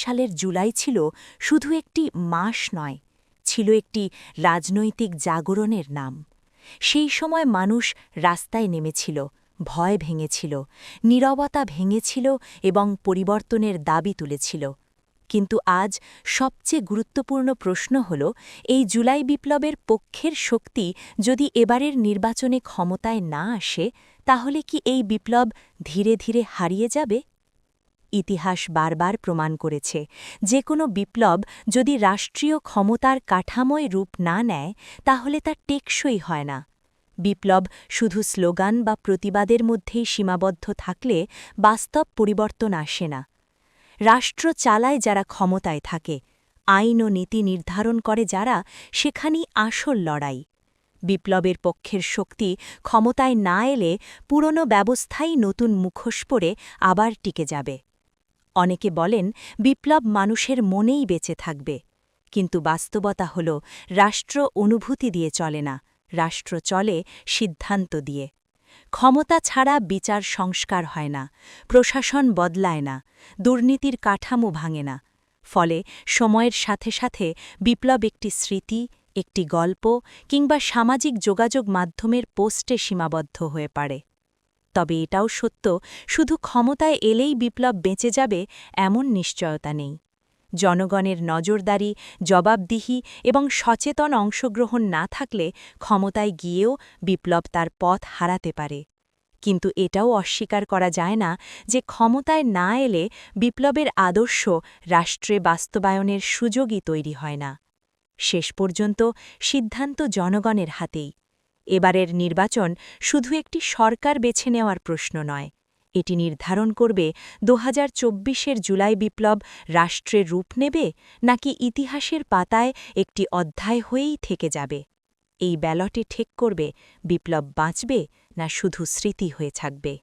সালের জুলাই ছিল শুধু একটি মাস নয়, ছিল একটি রাজনৈতিক জাগরণের নাম। সেই সময় মানুষ রাস্তায় নেমেছিল, ভয় ভেঙেছিল, নীরবতা ভেঙেছিল এবং পরিবর্তনের দাবি তুলেছিল। কিন্তু আজ সবচেয়ে গুরুত্বপূর্ণ প্রশ্ন হল, এই জুলাই বিপ্লবের পক্ষের শক্তি যদি এবারের নির্বাচনে ক্ষমতায় না আসে, তাহলে কি এই বিপ্লব ধীরে ধীরে হারিয়ে যাবে? ইতিহাস বারবার প্রমাণ করেছে, যে কোনো বিপ্লব যদি রাষ্ট্রীয় ক্ষমতার কাঠামোয় রূপ না নেয়, তাহলে তা টেকসই হয় না। বিপ্লব শুধু স্লোগান বা প্রতিবাদের মধ্যেই সীমাবদ্ধ থাকলে বাস্তব পরিবর্তন আসে না। রাষ্ট্র চালায় যারা ক্ষমতায় থাকে, আইন ও নীতি নির্ধারণ করে যারা, সেখানেই আসল লড়াই। বিপ্লবের পক্ষের শক্তি ক্ষমতায় না এলে পুরনো ব্যবস্থাই নতুন মুখোশ পরে আবার টিকে যাবে। অনেকে বলেন, বিপ্লব মানুষের মনেই বেঁচে থাকবে। কিন্তু বাস্তবতা হল, রাষ্ট্র অনুভূতি দিয়ে চলে না, রাষ্ট্র চলে সিদ্ধান্ত দিয়ে। ক্ষমতা ছাড়া বিচার সংস্কার হয় না, প্রশাসন বদলায় না, দুর্নীতির কাঠামো ভাঙে না। ফলে সময়ের সাথে সাথে বিপ্লব একটি স্মৃতি, একটি গল্প কিংবা সামাজিক যোগাযোগ মাধ্যমের পোস্টে সীমাবদ্ধ হয়ে পড়ে। তবে এটাও সত্য, শুধু ক্ষমতায় এলেই বিপ্লব বেঁচে যাবে এমন নিশ্চয়তা নেই। জনগণের নজরদারি, জবাবদিহি এবং সচেতন অংশগ্রহণ না থাকলে ক্ষমতায় গিয়েও বিপ্লব তার পথ হারাতে পারে। কিন্তু এটাও অস্বীকার করা যায় না যে ক্ষমতায় না এলে বিপ্লবের আদর্শ রাষ্ট্রে বাস্তবায়নের সুযোগই তৈরি হয় না। শেষ পর্যন্ত সিদ্ধান্ত জনগণের হাতেই। এবারের নির্বাচন শুধু একটি সরকার বেছে নেওয়ার প্রশ্ন নয়, এটি নির্ধারণ করবে ২০২৪-এর জুলাই বিপ্লব রাষ্ট্রের রূপ নেবে নাকি ইতিহাসের পাতায় একটি অধ্যায় হয়েই থেকে যাবে। এই ব্যালটে ঠিক করবে বিপ্লব বাঁচবে না শুধু স্মৃতি হয়ে থাকবে।